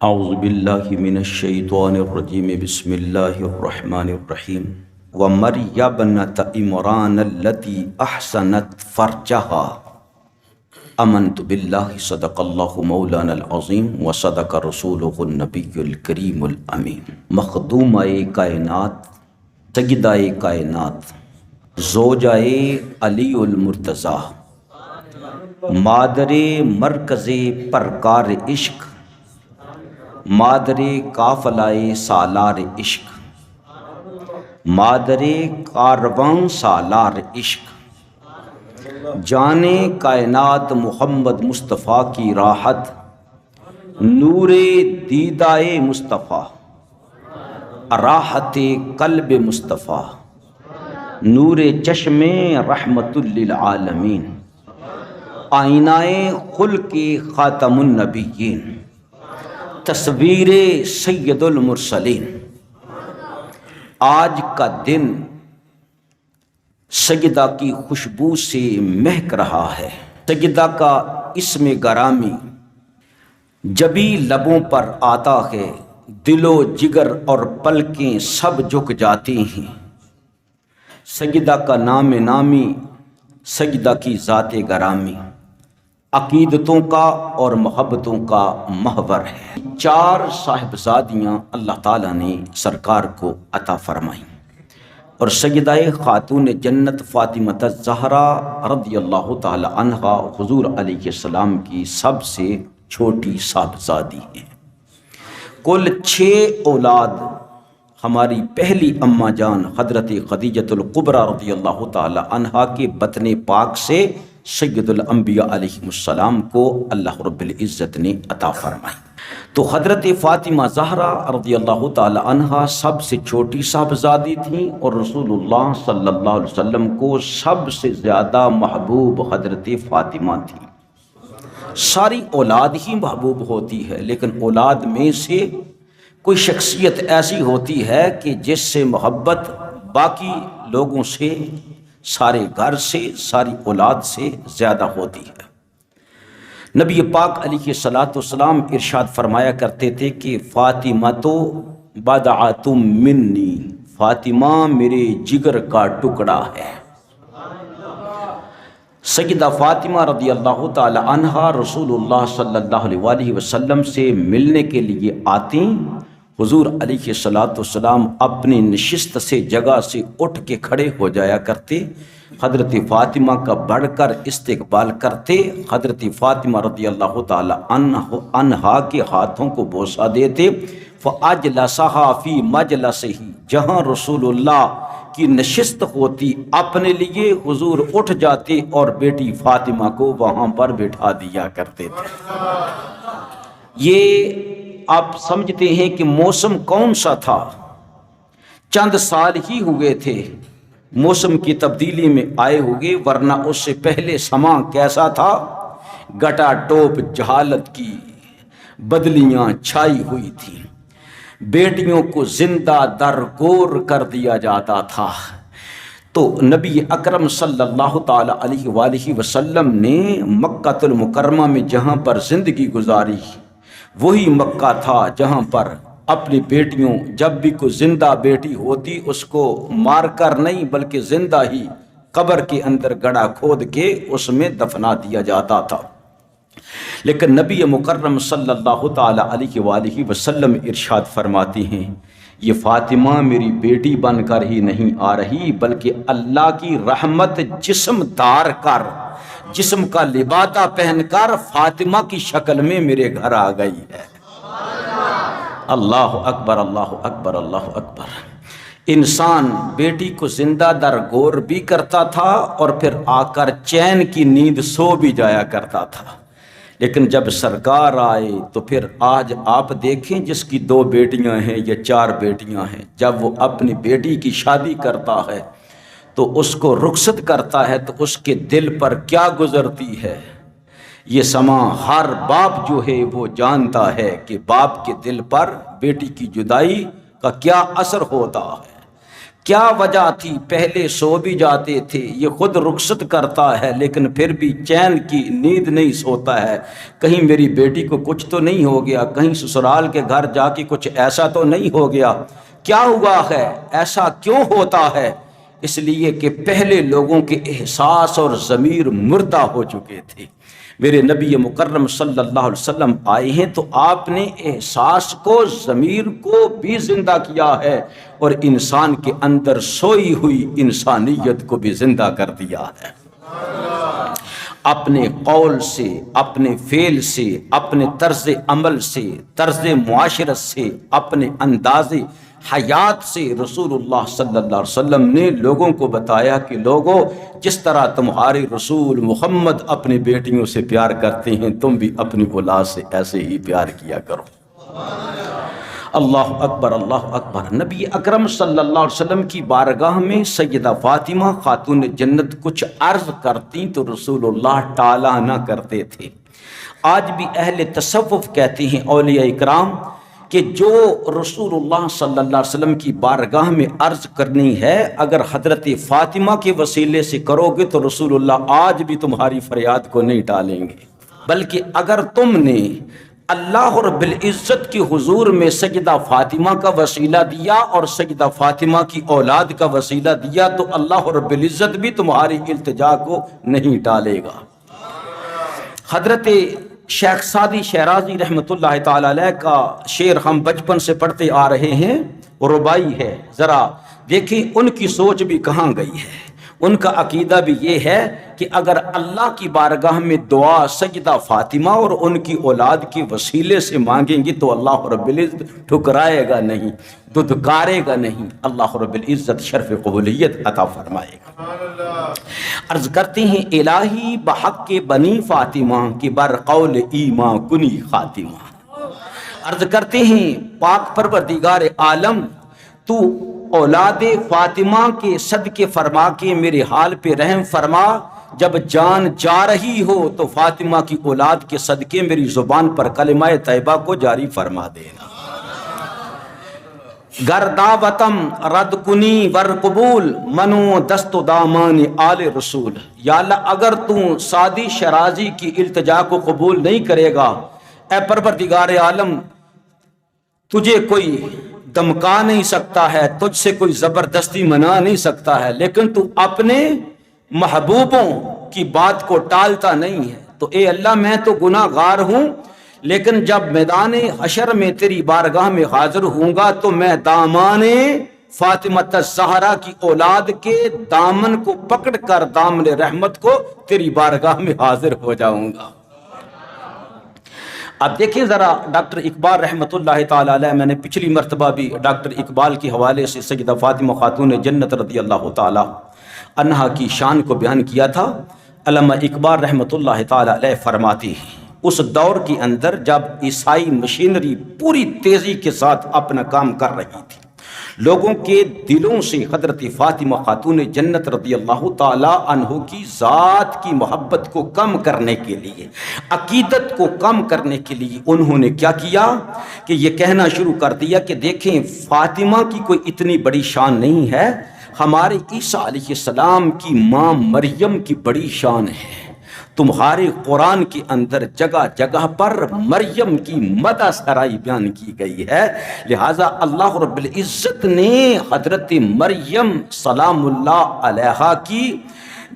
اعوذ باللہ من الشیطان الرجیم بسم اللہ الرحمن الرحیم ومریم ابنت عمران التی احسنت فرجہا آمنت باللہ صدق اللہ مولانا العظیم وصدق رسولہ النبی الکریم الامین۔ مخدومہ کائنات، سیدہ کائنات، زوجہ علی المرتضیٰ، مادر مرکز پرکار عشق، مادر قافلہ سالار عشق، مادر کاروان سالار عشق، جان کائنات محمد مصطفیٰ کی راحت، نور دیدہ مصطفیٰ، راحت قلب مصطفیٰ، نور چشم رحمت للعالمین، آئینہ خلق خاتم النبیین، تصویر سید المرسلین۔ آج کا دن سیدہ کی خوشبو سے مہک رہا ہے۔ سیدہ کا اسم گرامی جبھی لبوں پر آتا ہے، دل و جگر اور پلکیں سب جھک جاتی ہیں۔ سیدہ کا نام نامی، سیدہ کی ذات گرامی، عقیدتوں کا اور محبتوں کا محور ہے۔ 4 صاحبزادیاں اللہ تعالیٰ نے سرکار کو عطا فرمائیں، اور سیدہ خاتون جنت فاطمہ الزہرا رضی اللہ تعالی عنہا حضور علیہ السلام کی سب سے چھوٹی صاحبزادی ہیں۔ کل 6 اولاد ہماری پہلی اماں جان حضرت خدیجۃ الکبریٰ رضی اللہ تعالی عنہا کے بطن پاک سے سید الانبیاء علیہ السلام کو اللہ رب العزت نے عطا فرمائی۔ تو حضرت فاطمہ زہرا رضی اللہ تعالی عنہا سب سے چھوٹی صاحبزادی تھیں، اور رسول اللہ صلی اللہ علیہ وسلم کو سب سے زیادہ محبوب حضرت فاطمہ تھی۔ ساری اولاد ہی محبوب ہوتی ہے، لیکن اولاد میں سے کوئی شخصیت ایسی ہوتی ہے کہ جس سے محبت باقی لوگوں سے، سارے گھر سے، ساری اولاد سے زیادہ ہوتی ہے۔ نبی پاک علیہ الصلوۃ والسلام ارشاد فرمایا کرتے تھے کہ فاطمہ تو بضعۃ منی، فاطمہ میرے جگر کا ٹکڑا ہے۔ سیدہ فاطمہ رضی اللہ تعالی عنہا رسول اللہ صلی اللہ علیہ وسلم سے ملنے کے لیے آتی، حضور علیہ الصلوۃ والسلام اپنی نشست سے جگہ سے اٹھ کے کھڑے ہو جایا کرتے، حضرت فاطمہ کا بڑھ کر استقبال کرتے، حضرت فاطمہ رضی اللہ تعالی عنہا کے ہاتھوں کو بوسہ دیتے، فَأَجْلَسَهَا فِي مَجْلَسِهِ، جہاں رسول اللہ کی نشست ہوتی اپنے لیے حضور اٹھ جاتے اور بیٹی فاطمہ کو وہاں پر بٹھا دیا کرتے تھے۔ یہ آپ سمجھتے ہیں کہ موسم کون سا تھا؟ چند سال ہی ہوئے تھے موسم کی تبدیلی میں آئے ہوئے، ورنہ اس سے پہلے سما کیسا تھا؟ گٹا ٹوپ جہالت کی بدلیاں چھائی ہوئی تھیں، بیٹیوں کو زندہ درگور کر دیا جاتا تھا۔ تو نبی اکرم صلی اللہ تعالی علیہ وآلہ وسلم نے مکہ المکرمہ میں جہاں پر زندگی گزاری، وہی مکہ تھا جہاں پر اپنی بیٹیوں، جب بھی کوئی زندہ بیٹی ہوتی اس کو مار کر نہیں بلکہ زندہ ہی قبر کے اندر گڑھا کھود کے اس میں دفنا دیا جاتا تھا۔ لیکن نبی مکرم صلی اللہ تعالی علیہ وآلہ وسلم ارشاد فرماتی ہیں، یہ فاطمہ میری بیٹی بن کر ہی نہیں آ رہی، بلکہ اللہ کی رحمت جسم دار کر، جسم کا لبادہ پہن کر فاطمہ کی شکل میں میرے گھر آ گئی ہے۔ اللہ اکبر، اللہ اکبر، اللہ اکبر۔ انسان بیٹی کو زندہ درگور بھی کرتا تھا اور پھر آ کر چین کی نیند سو بھی جایا کرتا تھا، لیکن جب سرکار آئے تو پھر آج آپ دیکھیں جس کی 2 بیٹیاں ہیں یا 4 بیٹیاں ہیں، جب وہ اپنی بیٹی کی شادی کرتا ہے تو اس کو رخصت کرتا ہے تو اس کے دل پر کیا گزرتی ہے، یہ سما ہر باپ جو ہے وہ جانتا ہے کہ باپ کے دل پر بیٹی کی جدائی کا کیا اثر ہوتا ہے، کیا وجہ تھی پہلے سو بھی جاتے تھے، یہ خود رخصت کرتا ہے لیکن پھر بھی چین کی نیند نہیں سوتا ہے، کہیں میری بیٹی کو کچھ تو نہیں ہو گیا، کہیں سسرال کے گھر جا کے کچھ ایسا تو نہیں ہو گیا، کیا ہوا ہے، ایسا کیوں ہوتا ہے؟ اس لیے کہ پہلے لوگوں کے احساس اور ضمیر مردہ ہو چکے تھے۔ میرے نبی مکرم صلی اللہ علیہ وسلم آئے ہیں تو آپ نے احساس کو، ضمیر کو بھی زندہ کیا ہے، اور انسان کے اندر سوئی ہوئی انسانیت کو بھی زندہ کر دیا ہے۔ اپنے قول سے، اپنے فعل سے، اپنے طرز عمل سے، طرز معاشرت سے، اپنے انداز حیات سے رسول اللہ صلی اللہ علیہ وسلم نے لوگوں کو بتایا کہ لوگوں، جس طرح تمہارے رسول محمد اپنی بیٹیوں سے پیار کرتے ہیں، تم بھی اپنی اولاد سے ایسے ہی پیار کیا کرو۔ اللہ اکبر، اللہ اکبر۔ نبی اکرم صلی اللہ علیہ وسلم کی بارگاہ میں سیدہ فاطمہ خاتون جنت کچھ عرض کرتی تو رسول اللہ ٹالا نہ کرتے تھے۔ آج بھی اہل تصوف کہتے ہیں، اولیاء اکرام، کہ جو رسول اللہ صلی اللہ علیہ وسلم کی بارگاہ میں عرض کرنی ہے اگر حضرت فاطمہ کے وسیلے سے کرو گے تو رسول اللہ آج بھی تمہاری فریاد کو نہیں ٹالیں گے، بلکہ اگر تم نے اللہ رب العزت کی حضور میں سیدہ فاطمہ کا وسیلہ دیا اور سیدہ فاطمہ کی اولاد کا وسیلہ دیا تو اللہ رب العزت بھی تمہاری التجا کو نہیں ٹالے گا۔ حضرت شیخ سعدی شیرازی رحمۃ اللہ تعالی علیہ کا شعر ہم بچپن سے پڑھتے آ رہے ہیں، ربائی ہے، ذرا دیکھیں ان کی سوچ بھی کہاں گئی ہے۔ ان کا عقیدہ بھی یہ ہے کہ اگر اللہ کی بارگاہ میں دعا سیدہ فاطمہ اور ان کی اولاد کے وسیلے سے مانگیں گی تو اللہ رب العزت ٹھکرائے گا نہیں، دھتکارے گا نہیں، اللہ رب العزت شرف قبولیت عطا فرمائے گا۔ عرض کرتے ہیں الہی بحق بنی فاطمہ کی بر قول ایماں کنی خاتمہ۔ عرض کرتے ہیں پاک پروردگار عالم، تو اولاد فاطمہ کے صدقے فرما کے میرے حال پہ رحم فرما، جب جان جا رہی ہو تو فاطمہ کی اولاد کے صدقے میری زبان پر کلمہ طیبہ کو جاری فرما دینا۔ گر دعوتم رد کنی ور قبول، منو دست و دامان آل رسول۔ یا اللہ اگر تو سعدی شیرازی کی التجا کو قبول نہیں کرے گا، اے پروردگار عالم تجھے کوئی دمکا نہیں سکتا ہے، تجھ سے کوئی زبردستی منا نہیں سکتا ہے، لیکن تو اپنے محبوبوں کی بات کو ٹالتا نہیں ہے۔ تو اے اللہ میں تو گناہ گار ہوں، لیکن جب میدان حشر میں تیری بارگاہ میں حاضر ہوں گا تو میں دامان فاطمہ الزہرا کی اولاد کے دامن کو پکڑ کر دامن رحمت کو تیری بارگاہ میں حاضر ہو جاؤں گا۔ اب دیکھیں ذرا ڈاکٹر اقبال رحمۃ اللہ تعالی علیہ، میں نے پچھلی مرتبہ بھی ڈاکٹر اقبال کے حوالے سے سیدہ فاطمہ خاتون جنت رضی اللہ تعالی عنہا کی شان کو بیان کیا تھا۔ علامہ اقبال رحمۃ اللہ تعالی علیہ فرماتے ہیں اس دور کے اندر جب عیسائی مشینری پوری تیزی کے ساتھ اپنا کام کر رہی تھی، لوگوں کے دلوں سے حضرت فاطمہ خاتون جنت رضی اللہ تعالی عنہ کی ذات کی محبت کو کم کرنے کے لیے، عقیدت کو کم کرنے کے لیے انہوں نے کیا کیا کہ یہ کہنا شروع کر دیا کہ دیکھیں فاطمہ کی کوئی اتنی بڑی شان نہیں ہے، ہمارے عیسیٰ علیہ السلام کی ماں مریم کی بڑی شان ہے۔ تمہارے قرآن کے اندر جگہ جگہ پر مریم کی مدح سرائی بیان کی گئی ہے، لہٰذا اللہ رب العزت نے حضرت مریم سلام اللہ علیہا کی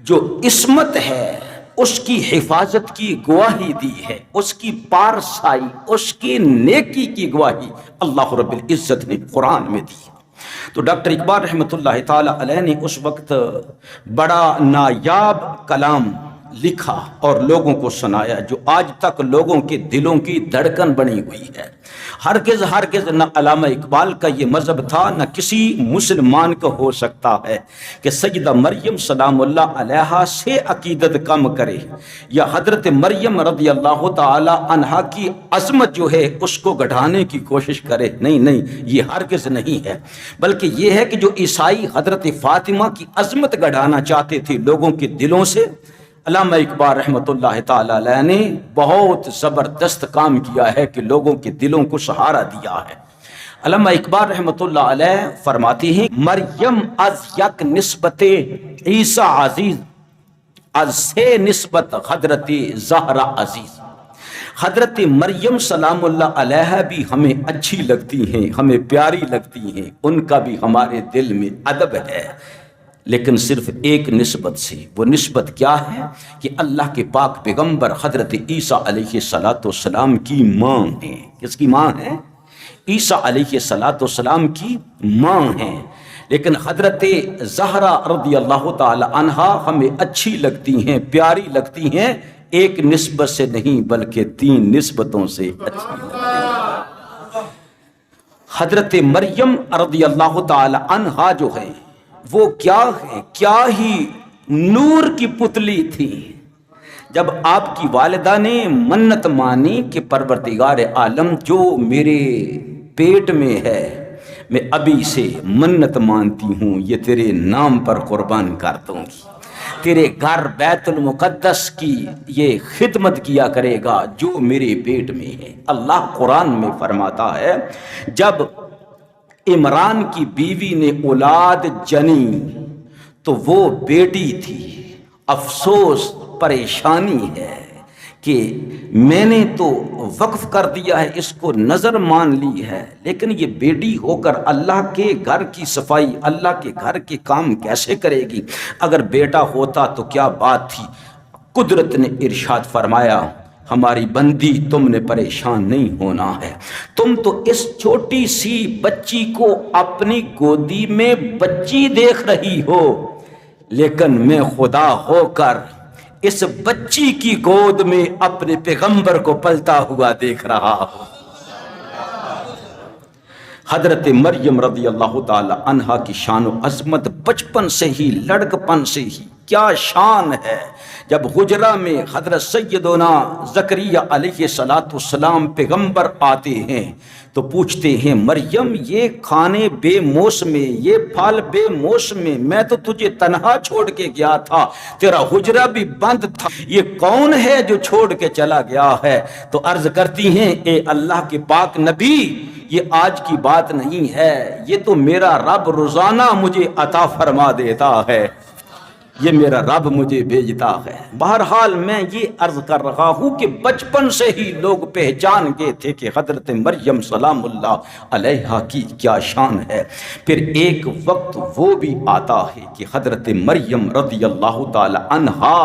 جو عصمت ہے، اس کی حفاظت کی گواہی دی ہے، اس کی پارسائی، اس کی نیکی کی گواہی اللہ رب العزت نے قرآن میں دی۔ تو ڈاکٹر اقبال رحمۃ اللہ تعالی علیہ نے اس وقت بڑا نایاب کلام لکھا اور لوگوں کو سنایا جو آج تک لوگوں کے دلوں کی دھڑکن بنی ہوئی ہے۔ ہرگز ہرگز نہ علامہ اقبال کا یہ مذہب تھا، نہ کسی مسلمان کا ہو سکتا ہے کہ سیدہ مریم سلام اللہ علیہا سے عقیدت کم کرے یا حضرت مریم رضی اللہ تعالی عنہا کی عظمت جو ہے اس کو گھٹانے کی کوشش کرے۔ نہیں، یہ ہرگز نہیں ہے، بلکہ یہ ہے کہ جو عیسائی حضرت فاطمہ کی عظمت گھٹانا چاہتے تھے لوگوں کے دلوں سے، علامہ اقبال رحمۃ اللہ تعالی علیہ نے بہت زبردست کام کیا ہے کہ لوگوں کے دلوں کو سہارا دیا ہے۔ علامہ اقبال رحمۃ اللہ علیہ فرماتے ہیں مریم از یک نسبت عیسیٰ عزیز از سے نسبت حضرت زہرا عزیز. حضرت مریم سلام اللہ علیہ بھی ہمیں اچھی لگتی ہیں، ہمیں پیاری لگتی ہیں، ان کا بھی ہمارے دل میں ادب ہے، لیکن صرف ایک نسبت سے. وہ نسبت کیا ہے کہ اللہ کے پاک پیغمبر حضرت عیسیٰ علیہ السلام کی ماں ہیں. کس کی ماں ہیں؟ عیسیٰ علیہ السلام کی ماں ہیں. لیکن حضرت زہرا رضی اللہ تعالی عنہا ہمیں اچھی لگتی ہیں، پیاری لگتی ہیں، ایک نسبت سے نہیں بلکہ 3 نسبتوں سے اچھی لگتی ہیں. حضرت مریم رضی اللہ تعالی عنہا جو ہے وہ کیا ہے؟ کیا ہی نور کی پتلی تھی. جب آپ کی والدہ نے منت مانی کہ پروردگار عالم جو میرے پیٹ میں ہے میں ابھی سے منت مانتی ہوں یہ تیرے نام پر قربان کر دوں گی، تیرے گھر بیت المقدس کی یہ خدمت کیا کرے گا جو میرے پیٹ میں ہے. اللہ قرآن میں فرماتا ہے جب عمران کی بیوی نے اولاد جنی تو وہ بیٹی تھی. افسوس، پریشانی ہے کہ میں نے تو وقف کر دیا ہے، اس کو نظر مان لی ہے، لیکن یہ بیٹی ہو کر اللہ کے گھر کی صفائی، اللہ کے گھر کے کام کیسے کرے گی؟ اگر بیٹا ہوتا تو کیا بات تھی. قدرت نے ارشاد فرمایا ہماری بندی تم نے پریشان نہیں ہونا ہے، تم تو اس چھوٹی سی بچی کو اپنی گودی میں بچی دیکھ رہی ہو، لیکن میں خدا ہو کر اس بچی کی گود میں اپنے پیغمبر کو پلتا ہوا دیکھ رہا ہوں. حضرت مریم رضی اللہ تعالی عنہا کی شان و عظمت بچپن سے ہی، لڑکپن سے ہی کیا شان ہے. جب حجرہ میں حضرت سیدنا زکریا علیہ السلام پیغمبر آتے ہیں تو پوچھتے ہیں مریم یہ کھانے بے موسم، یہ پھل بے موسم، میں تو تجھے تنہا چھوڑ کے گیا تھا، تیرا حجرہ بھی بند تھا، یہ کون ہے جو چھوڑ کے چلا گیا ہے؟ تو عرض کرتی ہیں اے اللہ کے پاک نبی یہ آج کی بات نہیں ہے، یہ تو میرا رب روزانہ مجھے عطا فرما دیتا ہے، یہ میرا رب مجھے بھیجتا ہے. بہرحال میں یہ عرض کر رہا ہوں کہ بچپن سے ہی لوگ پہچان گئے تھے کہ حضرت مریم سلام اللہ علیہا کی کیا شان ہے. پھر ایک وقت وہ بھی آتا ہے کہ حضرت مریم رضی اللہ تعالی عنہا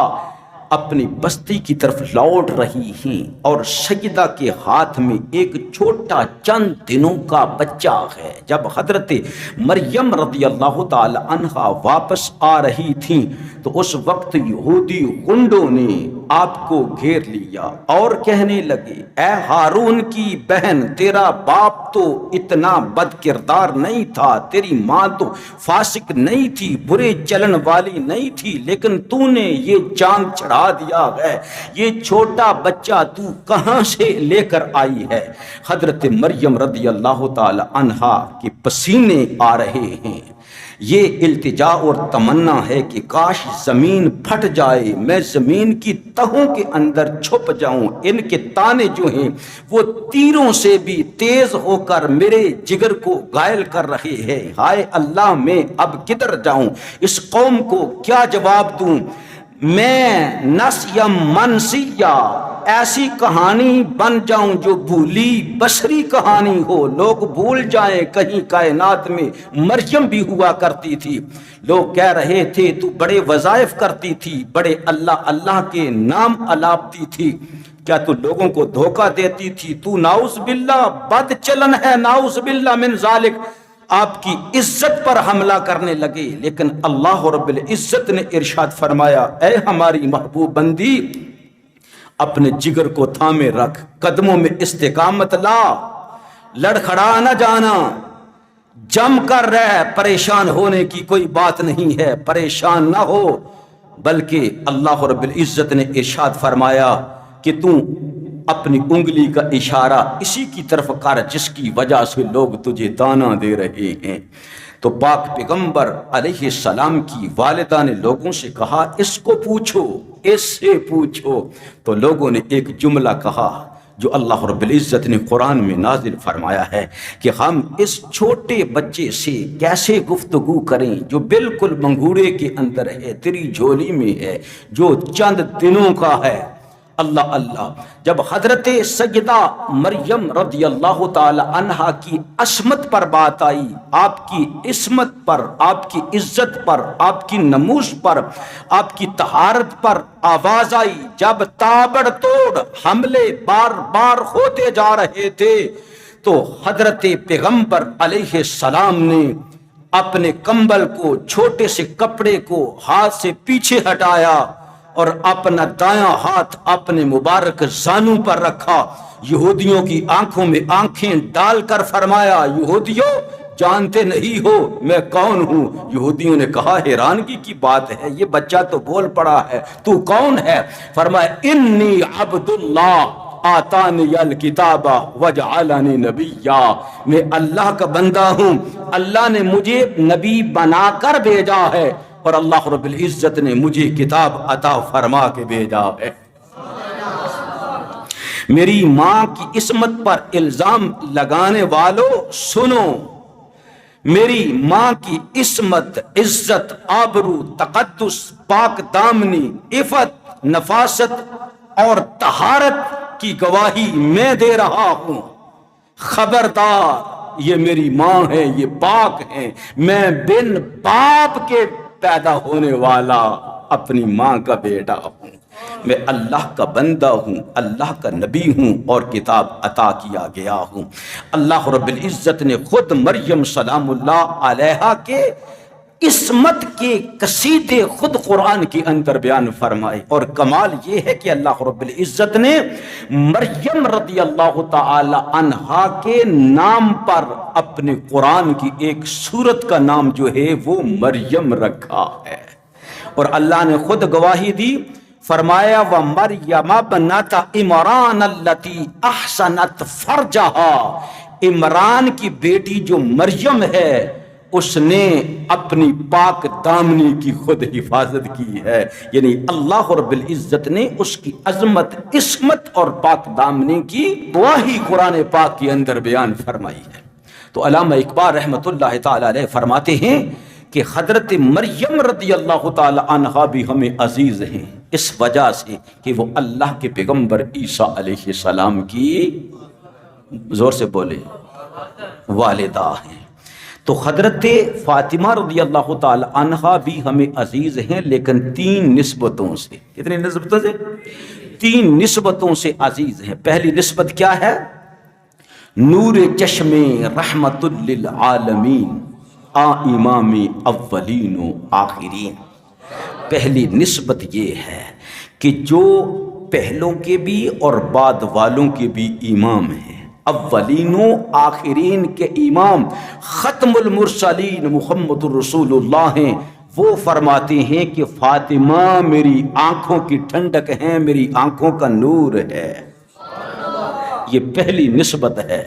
اپنی بستی کی طرف لوٹ رہی ہیں اور سیدہ کے ہاتھ میں ایک چھوٹا چند دنوں کا بچہ ہے. جب حضرت مریم رضی اللہ تعالی عنہا واپس آ رہی تھیں تو اس وقت یہودی غنڈوں نے آپ کو گھیر لیا اور کہنے لگے اے ہارون کی بہن تیرا باپ تو اتنا بد کردار نہیں تھا، تیری ماں تو فاسق نہیں تھی، برے چلن والی نہیں تھی، لیکن تو نے یہ چاند چڑھا دیا ہے، یہ چھوٹا بچہ تو کہاں سے لے کر آئی ہے؟ حضرت مریم رضی اللہ تعالی عنہا کے پسینے آ رہے ہیں. یہ التجا اور تمنا ہے کہ کاش زمین پھٹ جائے، میں زمین کی تہوں کے اندر چھپ جاؤں، ان کے تانے جو ہیں وہ تیروں سے بھی تیز ہو کر میرے جگر کو گھائل کر رہے ہیں. ہائے اللہ میں اب کدھر جاؤں، اس قوم کو کیا جواب دوں؟ میں نسیم منسیہ ایسی کہانی بن جاؤں جو بھولی بصری کہانی ہو، لوگ بھول جائیں کہیں کائنات میں مریم بھی ہوا کرتی تھی. لوگ کہہ رہے تھے تو بڑے وظائف کرتی تھی، بڑے اللہ اللہ کے نام الاپتی تھی، کیا تو لوگوں کو دھوکہ دیتی تھی؟ تو نعوذ باللہ بد چلن ہے، نعوذ باللہ من ذالک. آپ کی عزت پر حملہ کرنے لگے، لیکن اللہ رب العزت نے ارشاد فرمایا اے ہماری محبوب بندی اپنے جگر کو تھامے رکھ، قدموں میں استقامت لا، لڑکھڑا نہ جانا، جم کر رہ، پریشان ہونے کی کوئی بات نہیں ہے، پریشان نہ ہو، بلکہ اللہ رب العزت نے ارشاد فرمایا کہ تو اپنی انگلی کا اشارہ اسی کی طرف کر جس کی وجہ سے لوگ تجھے تانا دے رہے ہیں. تو پاک پیغمبر علیہ السلام کی والدہ نے لوگوں سے کہا اس کو پوچھو، اس سے پوچھو. تو لوگوں نے ایک جملہ کہا جو اللہ رب العزت نے قرآن میں نازل فرمایا ہے کہ ہم اس چھوٹے بچے سے کیسے گفتگو کریں جو بالکل منگوڑے کے اندر ہے، تیری جھولی میں ہے، جو چند دنوں کا ہے۔ اللہ اللہ، جب حضرت سیدہ مریم رضی اللہ تعالی عنہا کی عصمت پر بات آئی، آپ کی عصمت پر، آپ کی عزت پر، آپ کی نموز پر، آپ کی طہارت پر آواز آئی، جب تابڑ توڑ حملے بار بار ہوتے جا رہے تھے تو حضرت پیغمبر علیہ السلام نے اپنے کمبل کو، چھوٹے سے کپڑے کو ہاتھ سے پیچھے ہٹایا اور اپنا دایاں ہاتھ اپنے مبارک زانوں پر رکھا، یہودیوں کی آنکھوں میں آنکھیں ڈال کر فرمایا، یہودیوں جانتے نہیں ہو میں کون ہوں؟ یہودیوں نے کہا حیرانگی کی بات ہے، یہ بچہ تو بول پڑا ہے، تو کون ہے؟ فرمایا انی عبداللہ آتانی الکتاب وجعلنی نبیا، میں اللہ کا بندہ ہوں، اللہ نے مجھے نبی بنا کر بھیجا ہے اور اللہ رب العزت نے مجھے کتاب عطا فرما کے بھیجا ہے۔ میری ماں کی عصمت پر الزام لگانے والوں سنو، میری ماں کی عصمت، عزت، آبرو، تقدس، پاک دامنی، عفت، نفاست اور طہارت کی گواہی میں دے رہا ہوں، خبردار یہ میری ماں ہے، یہ پاک ہے، میں بن باپ کے پیدا ہونے والا اپنی ماں کا بیٹا ہوں، میں اللہ کا بندہ ہوں، اللہ کا نبی ہوں اور کتاب عطا کیا گیا ہوں۔ اللہ رب العزت نے خود مریم سلام اللہ علیہا کے عصمت کے قصیدے خود قرآن کے اندر بیان فرمائے، اور کمال یہ ہے کہ اللہ رب العزت نے مریم رضی اللہ تعالی عنہا کے نام پر اپنے قرآن کی ایک سورت کا نام جو ہے وہ مریم رکھا ہے، اور اللہ نے خود گواہی دی، فرمایا وَمَرْيَمَ ابْنَتَ عِمْرَانَ الَّتِي أَحْسَنَتْ فَرْجَهَا، عمران کی بیٹی جو مریم ہے اس نے اپنی پاک دامنی کی خود حفاظت کی ہے، یعنی اللہ رب العزت نے اس کی عظمت، عصمت اور پاک دامنی کی گواہی قرآن پاک کے اندر بیان فرمائی ہے۔ تو علامہ اقبال رحمۃ اللہ تعالی علیہ فرماتے ہیں کہ حضرت مریم رضی اللہ تعالی عنہا بھی ہمیں عزیز ہیں اس وجہ سے کہ وہ اللہ کے پیغمبر عیسیٰ علیہ السلام کی، زور سے بولے، والدہ ہیں۔ تو حضرت فاطمہ رضی اللہ تعالی عنہا بھی ہمیں عزیز ہیں، لیکن تین نسبتوں سے، کتنی نسبتوں سے؟ تین نسبتوں سے عزیز ہیں۔ پہلی نسبت کیا ہے؟ نور چشم رحمت للعالمین آ امام اولین و آخرین۔ پہلی نسبت یہ ہے کہ جو پہلوں کے بھی اور بعد والوں کے بھی امام ہیں، اولین و آخرین کے امام ختم المرسلین محمد الرسول اللہ ہیں، وہ فرماتے ہیں کہ فاطمہ میری آنکھوں کی ٹھنڈک ہے، میری آنکھوں کا نور ہے۔ یہ پہلی نسبت ہے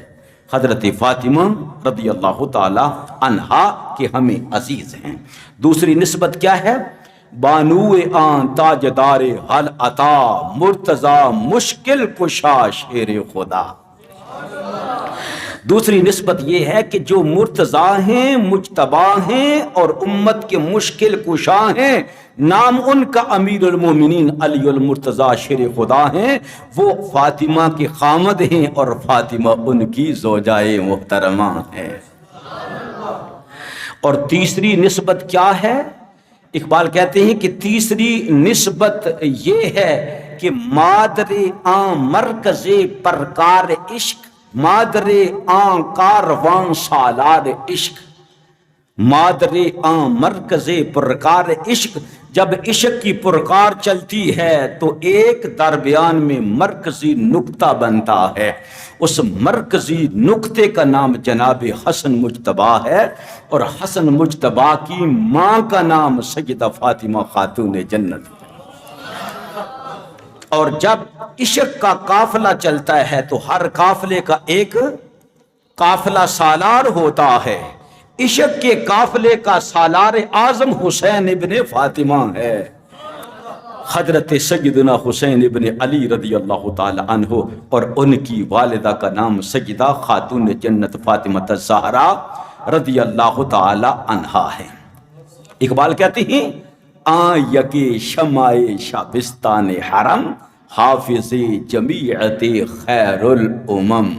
حضرت فاطمہ رضی اللہ تعالی عنہا کہ ہمیں عزیز ہیں۔ دوسری نسبت کیا ہے؟ بانو آن تاجدار حل عطا مرتضی مشکل کشا شیر خدا۔ دوسری نسبت یہ ہے کہ جو مرتضیٰ ہیں، مجتبی ہیں اور امت کے مشکل کشا ہیں، نام ان کا امیر المومنین علی المرتضیٰ شیر خدا ہیں، وہ فاطمہ کے خامد ہیں اور فاطمہ ان کی زوجائے محترمہ ہیں۔ اور تیسری نسبت کیا ہے؟ اقبال کہتے ہیں کہ تیسری نسبت یہ ہے کہ مادر آن مرکز پرکار عشق، مادر آن کاروان سالار عشق، مادر آن مرکز پرکار عشق۔ جب عشق کی پرکار چلتی ہے تو ایک درمیان میں مرکزی نقطہ بنتا ہے، اس مرکزی نقطے کا نام جناب حسن مجتبی ہے، اور حسن مجتبی کی ماں کا نام سیدہ فاطمہ خاتون جنت ہے۔ اور جب عشق کا قافلہ چلتا ہے تو ہر قافلے کا ایک قافلہ سالار ہوتا ہے، عشق کے قافلے کا سالار اعظم حسین ابن فاطمہ ہے۔ حضرت سیدنا حسین ابن علی رضی اللہ تعالی عنہ اور ان کی والدہ کا نام سیدہ خاتون جنت فاطمہ الزہرا رضی اللہ تعالی عنہا ہے۔ اقبال کہتے ہیں یکی شمع شبستان حرم حافظ جمیعت خیر الامم۔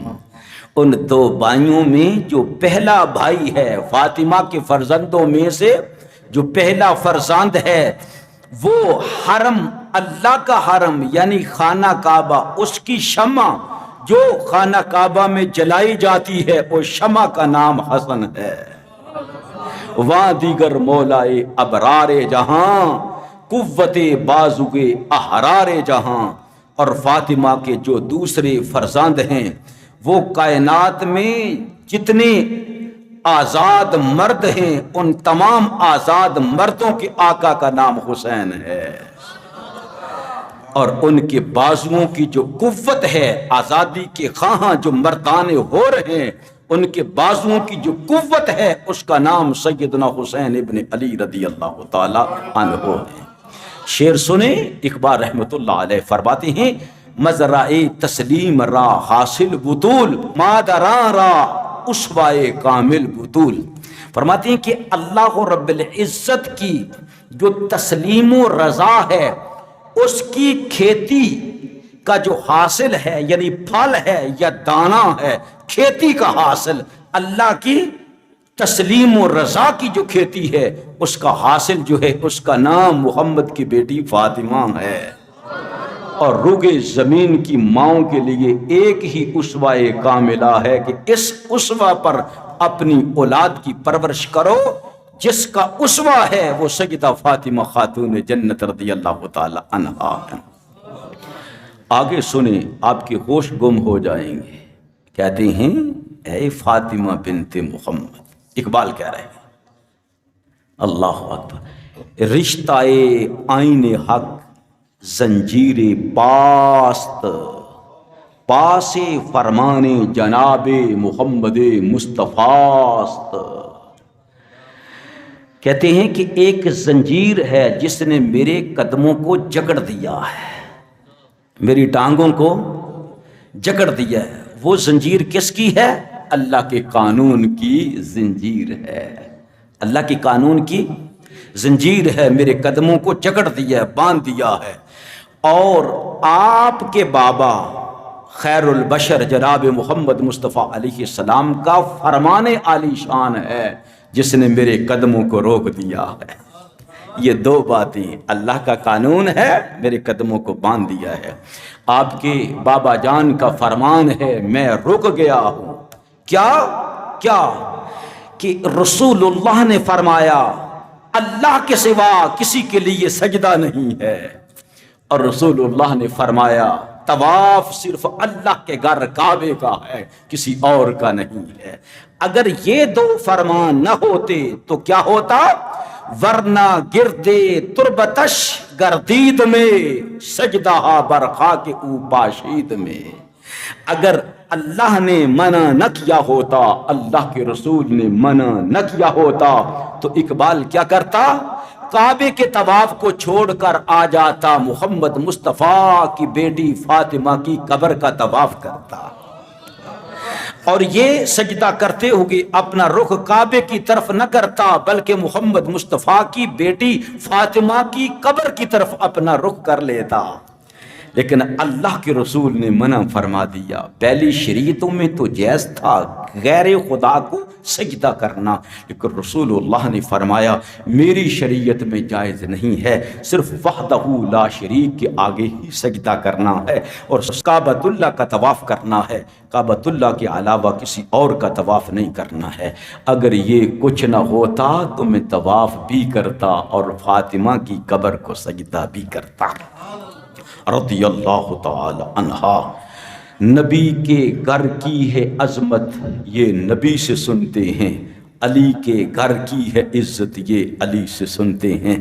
ان دو بھائیوں میں جو پہلا بھائی ہے، فاطمہ کے فرزندوں میں سے جو پہلا فرزند ہے، وہ حرم، اللہ کا حرم یعنی خانہ کعبہ، اس کی شمع جو خانہ کعبہ میں جلائی جاتی ہے، اس شمع کا نام حسن ہے۔ وہاں دیگر مولائے ابرار جہاں، قوت بازوئے احرار جہاں۔ اور فاطمہ کے جو دوسرے فرزند ہیں، وہ کائنات میں جتنے آزاد مرد ہیں، ان تمام آزاد مردوں کے آقا کا نام حسین ہے۔ اور ان کے بازوؤں کی جو قوت ہے، آزادی کے خواہاں جو مردانے ہو رہے ہیں، ان کے بازوؤں کی جو قوت ہے، اس کا نام سیدنا حسین ابن علی رضی اللہ تعالی عنہ ہے۔ شعر سنیں، اقبال رحمت اللہ علیہ فرماتے ہیں مزرعِ تسلیم را حاصل بطول، مادران را اسوائے کامل بطول۔ فرماتے ہیں کہ اللہ رب العزت کی جو تسلیم و رضا ہے، اس کی کھیتی کا جو حاصل ہے، یعنی پھل ہے یا دانہ ہے، کھیتی کا حاصل، اللہ کی تسلیم و رضا کی جو کھیتی ہے، اس کا حاصل جو ہے، اس کا نام محمد کی بیٹی فاطمہ ہے۔ اور روگے زمین کی ماؤں کے لیے ایک ہی اسوہ کاملہ ہے کہ اس اسوہ پر اپنی اولاد کی پرورش کرو، جس کا اسوہ ہے وہ سیدہ فاطمہ خاتون جنت رضی اللہ تعالی عنہا ہے۔ آگے سنیں، آپ کے ہوش گم ہو جائیں گے۔ کہتے ہیں اے فاطمہ بنت محمد، اقبال کہہ رہے ہیں اللہ اکبر، رشتہ آئین حق زنجیر پاست، پاس فرمان جناب محمد مصطفیٰ۔ کہتے ہیں کہ ایک زنجیر ہے جس نے میرے قدموں کو جکڑ دیا ہے، میری ٹانگوں کو جکڑ دیا ہے۔ وہ زنجیر کس کی ہے؟ اللہ کے قانون کی زنجیر ہے، اللہ کے قانون کی زنجیر ہے، میرے قدموں کو جکڑ دیا ہے، باندھ دیا ہے۔ اور آپ کے بابا خیر البشر جناب محمد مصطفیٰ علیہ السلام کا فرمان عالی شان ہے جس نے میرے قدموں کو روک دیا ہے۔ یہ دو باتیں، اللہ کا قانون ہے، میرے قدموں کو باندھ دیا ہے، آپ کے بابا جان کا فرمان ہے، میں رک گیا ہوں۔ کیا کہ رسول اللہ نے فرمایا اللہ کے سوا کسی کے لیے سجدہ نہیں ہے، اور رسول اللہ نے فرمایا طواف صرف اللہ کے گھر کعبے کا ہے، کسی اور کا نہیں ہے۔ اگر یہ دو فرمان نہ ہوتے تو کیا ہوتا؟ ورنہ گردے تربتش گردید میں، سجدہ برخا کے اوپاشید میں۔ اگر اللہ نے منع نہ کیا ہوتا، اللہ کے رسول نے منع نہ کیا ہوتا، تو اقبال کیا کرتا؟ کعبے کے طواف کو چھوڑ کر آ جاتا، محمد مصطفیٰ کی بیٹی فاطمہ کی قبر کا طواف کرتا، اور یہ سجدہ کرتے ہوئے اپنا رخ کعبے کی طرف نہ کرتا، بلکہ محمد مصطفیٰ کی بیٹی فاطمہ کی قبر کی طرف اپنا رخ کر لیتا۔ لیکن اللہ کے رسول نے منع فرما دیا۔ پہلی شریعتوں میں تو جائز تھا غیر خدا کو سجدہ کرنا، لیکن رسول اللہ نے فرمایا میری شریعت میں جائز نہیں ہے، صرف وحدہ لا شریک کے آگے ہی سجدہ کرنا ہے، اور کعبۃ اللہ کا طواف کرنا ہے، کعبۃ اللہ کے علاوہ کسی اور کا طواف نہیں کرنا ہے۔ اگر یہ کچھ نہ ہوتا تو میں طواف بھی کرتا اور فاطمہ کی قبر کو سجدہ بھی کرتا رضی اللہ تعالی عنہا۔ نبی کے گھر کی ہے عظمت، یہ نبی سے سنتے ہیں، علی کے گھر کی ہے عزت، یہ علی سے سنتے ہیں۔